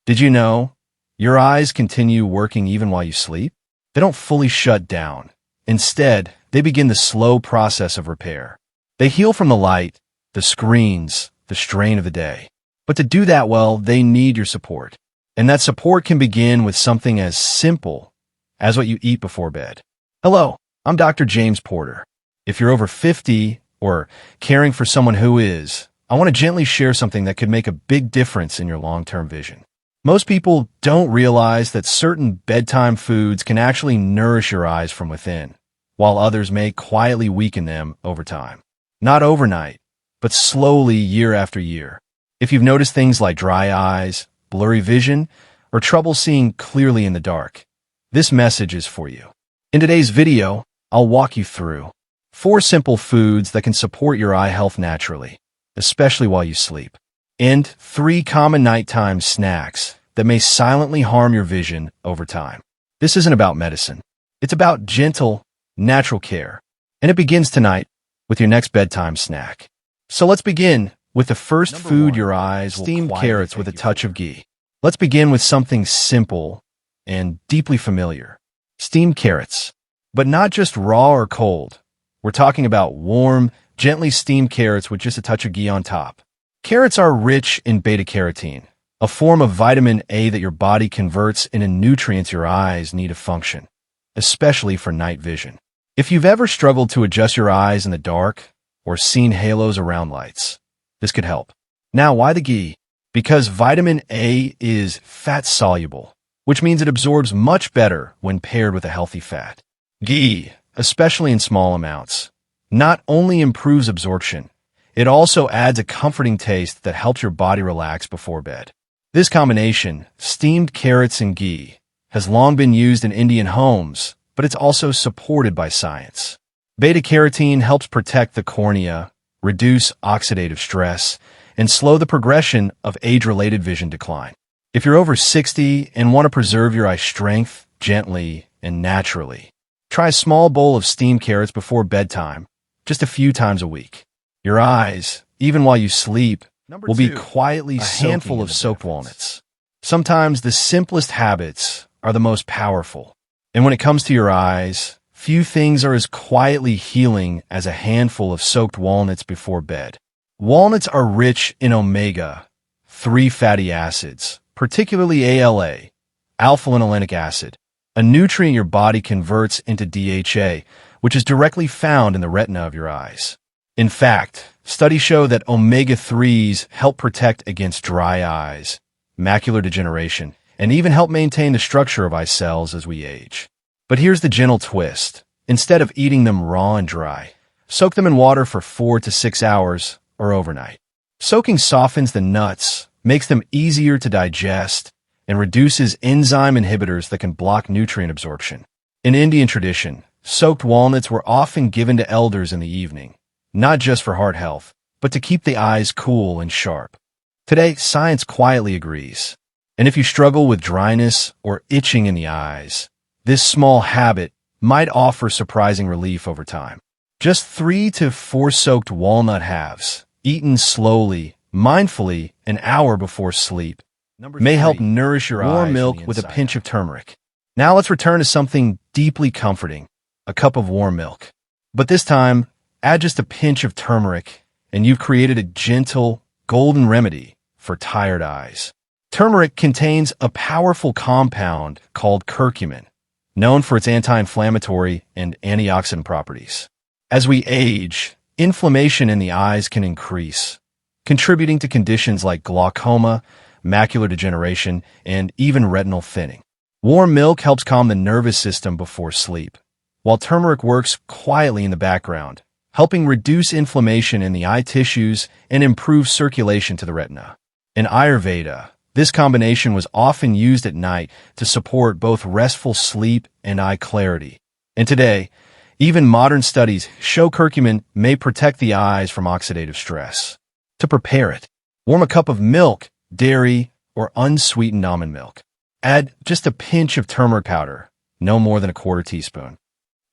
Did you know your eyes continue working even while you sleep? They don't fully shut down. Instead, they begin the slow process of repair. They heal from the light, the screens, the strain of the day. But to do that well, they need your support. And that support can begin with something as simple as what you eat before bed. Hello, I'm Dr. James Porter. If you're over 50 or caring for someone who is, I want to gently share something that could make a big difference in your long-term vision. Most people don't realize that certain bedtime foods can actually nourish your eyes from within, while others may quietly weaken them over time. Not overnight, but slowly year after year. If you've noticed things like dry eyes, blurry vision, or trouble seeing clearly in the dark, this message is for you. In today's video, I'll walk you through 4 simple foods that can support your eye health naturally, especially while you sleep, and 3 common nighttime snacks that may silently harm your vision over time. This isn't about medicine. It's about gentle, natural care. And it begins tonight with your next bedtime snack. So let's begin with the first food your eyes will steamed carrots with a touch of ghee. Let's begin with something simple and deeply familiar. Steamed carrots. But not just raw or cold. We're talking about warm, gently steamed carrots with just a touch of ghee on top. Carrots are rich in beta-carotene, a form of vitamin A that your body converts into nutrients your eyes need to function, especially for night vision. If you've ever struggled to adjust your eyes in the dark or seen halos around lights, this could help. Now, why the ghee? Because vitamin A is fat-soluble, which means it absorbs much better when paired with a healthy fat. Ghee, especially in small amounts, not only improves absorption, it also adds a comforting taste that helps your body relax before bed. This combination, steamed carrots and ghee, has long been used in Indian homes, but it's also supported by science. Beta-carotene helps protect the cornea, reduce oxidative stress, and slow the progression of age-related vision decline. If you're over 60 and want to preserve your eye strength gently and naturally, try a small bowl of steamed carrots before bedtime, just a few times a week. Your eyes, even while you sleep, will be quietly a handful of soaked walnuts. Sometimes the simplest habits are the most powerful. And when it comes to your eyes, few things are as quietly healing as a handful of soaked walnuts before bed. Walnuts are rich in omega-3 fatty acids, particularly ALA, alpha-linolenic acid, a nutrient your body converts into DHA, which is directly found in the retina of your eyes. In fact, studies show that omega-3s help protect against dry eyes, macular degeneration, and even help maintain the structure of eye cells as we age. But here's the gentle twist. Instead of eating them raw and dry, soak them in water for 4 to 6 hours or overnight. Soaking softens the nuts, makes them easier to digest, and reduces enzyme inhibitors that can block nutrient absorption. In Indian tradition, soaked walnuts were often given to elders in the evening, not just for heart health, but to keep the eyes cool and sharp. Today, science quietly agrees. And if you struggle with dryness or itching in the eyes, this small habit might offer surprising relief over time. Just 3 to 4 soaked walnut halves, eaten slowly, mindfully, an hour before sleep, may help nourish your eyes. Warm milk with a pinch of turmeric. Now let's return to something deeply comforting, a cup of warm milk. But this time, add just a pinch of turmeric, and you've created a gentle, golden remedy for tired eyes. Turmeric contains a powerful compound called curcumin, known for its anti-inflammatory and antioxidant properties. As we age, inflammation in the eyes can increase, contributing to conditions like glaucoma, macular degeneration, and even retinal thinning. Warm milk helps calm the nervous system before sleep, while turmeric works quietly in the background, helping reduce inflammation in the eye tissues and improve circulation to the retina. In Ayurveda, this combination was often used at night to support both restful sleep and eye clarity. And today, even modern studies show curcumin may protect the eyes from oxidative stress. To prepare it, warm a cup of milk, dairy, or unsweetened almond milk. Add just a pinch of turmeric powder, no more than a quarter teaspoon.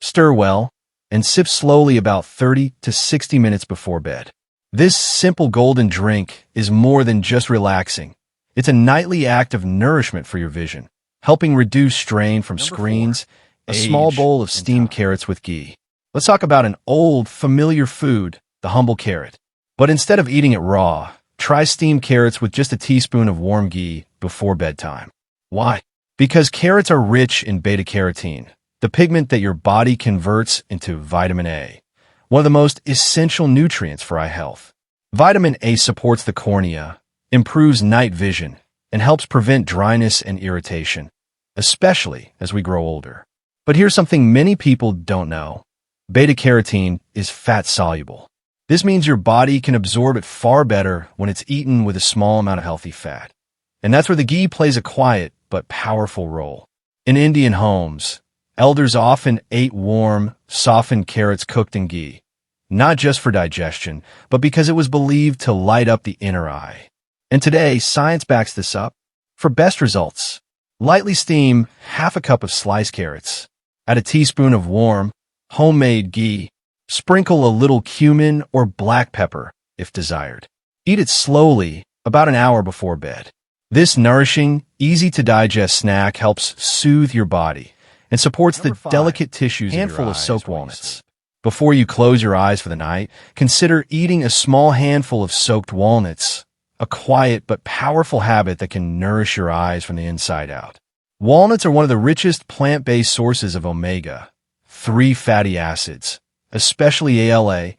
Stir well, and sip slowly about 30 to 60 minutes before bed. This simple golden drink is more than just relaxing. It's a nightly act of nourishment for your vision, helping reduce strain from screens. A small bowl of steamed carrots with ghee. Let's talk about an old, familiar food, the humble carrot. But instead of eating it raw, try steamed carrots with just a teaspoon of warm ghee before bedtime. Why? Because carrots are rich in beta-carotene, the pigment that your body converts into vitamin A, one of the most essential nutrients for eye health. Vitamin A supports the cornea, improves night vision, and helps prevent dryness and irritation, especially as we grow older. But here's something many people don't know. Beta-carotene is fat-soluble. This means your body can absorb it far better when it's eaten with a small amount of healthy fat. And that's where the ghee plays a quiet but powerful role. In Indian homes, elders often ate warm, softened carrots cooked in ghee, not just for digestion, but because it was believed to light up the inner eye. And today, science backs this up. For best results, lightly steam half a cup of sliced carrots. Add a teaspoon of warm, homemade ghee. Sprinkle a little cumin or black pepper, if desired. Eat it slowly, about an hour before bed. This nourishing, easy-to-digest snack helps soothe your body and supports the delicate tissues of your eyes. Handful of soaked walnuts. Before you close your eyes for the night, consider eating a small handful of soaked walnuts, a quiet but powerful habit that can nourish your eyes from the inside out. Walnuts are one of the richest plant-based sources of omega-3 fatty acids, especially ALA,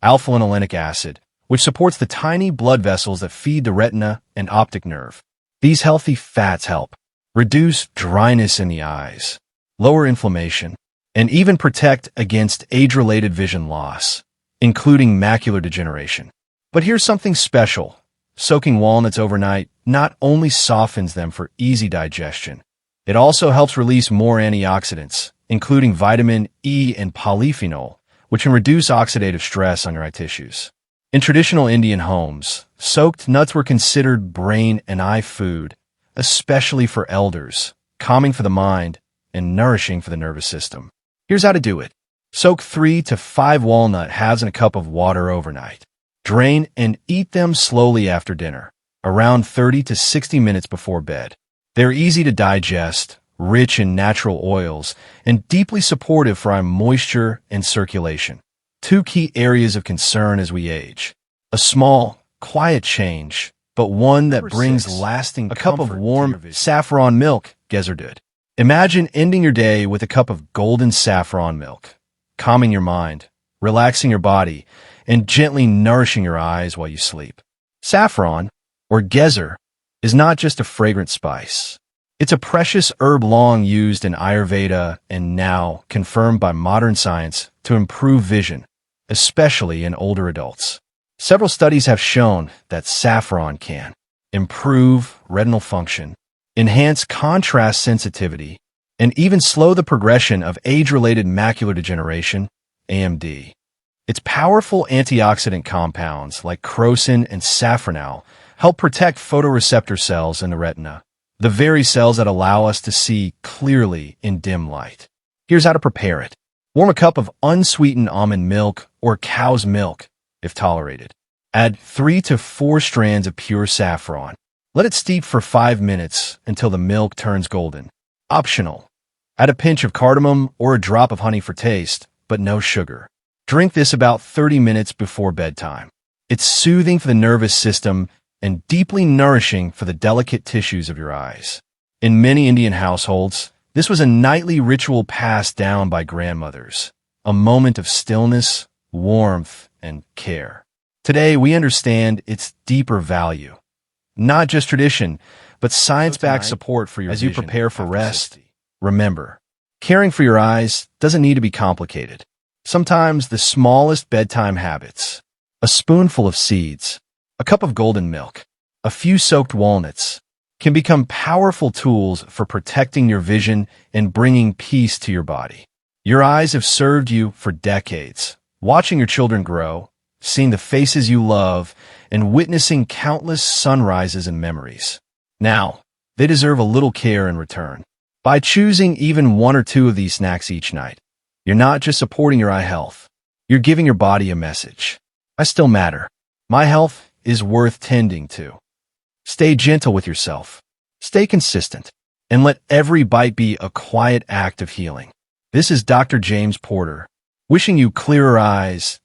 alpha-linolenic acid, which supports the tiny blood vessels that feed the retina and optic nerve. These healthy fats help reduce dryness in the eyes, lower inflammation, and even protect against age-related vision loss, including macular degeneration. But here's something special. Soaking walnuts overnight not only softens them for easy digestion, it also helps release more antioxidants, including vitamin E and polyphenol, which can reduce oxidative stress on your eye tissues. In traditional Indian homes, soaked nuts were considered brain and eye food, especially for elders, calming for the mind and nourishing for the nervous system. Here's how to do it. Soak 3 to 5 walnut halves in a cup of water overnight. Drain and eat them slowly after dinner, around 30 to 60 minutes before bed. They're easy to digest, rich in natural oils, and deeply supportive for eye moisture and circulation. 2 key areas of concern as we age. A small, quiet change, but one that brings lasting comfort. A cup of warm saffron milk, Gezerdud. Imagine ending your day with a cup of golden saffron milk, calming your mind, relaxing your body, and gently nourishing your eyes while you sleep. Saffron, or gezer, is not just a fragrant spice. It's a precious herb long used in Ayurveda and now confirmed by modern science to improve vision, especially in older adults. Several studies have shown that saffron can improve retinal function, enhance contrast sensitivity, and even slow the progression of age-related macular degeneration, AMD. Its powerful antioxidant compounds like crocin and safranal help protect photoreceptor cells in the retina, the very cells that allow us to see clearly in dim light. Here's how to prepare it. Warm a cup of unsweetened almond milk or cow's milk, if tolerated. Add 3 to 4 strands of pure saffron. Let it steep for 5 minutes until the milk turns golden. Optional. Add a pinch of cardamom or a drop of honey for taste, but no sugar. Drink this about 30 minutes before bedtime. It's soothing for the nervous system and deeply nourishing for the delicate tissues of your eyes. In many Indian households, this was a nightly ritual passed down by grandmothers, a moment of stillness, warmth, and care. Today, we understand its deeper value. Not just tradition, but science-backed support for your vision. As you prepare for rest, remember, caring for your eyes doesn't need to be complicated. Sometimes the smallest bedtime habits, a spoonful of seeds, a cup of golden milk, a few soaked walnuts, can become powerful tools for protecting your vision and bringing peace to your body. Your eyes have served you for decades, watching your children grow, seeing the faces you love, and witnessing countless sunrises and memories. Now, they deserve a little care in return. By choosing even 1 or 2 of these snacks each night, you're not just supporting your eye health, you're giving your body a message. I still matter. My health is worth tending to. Stay gentle with yourself. Stay consistent. And let every bite be a quiet act of healing. This is Dr. James Porter, wishing you clearer eyes,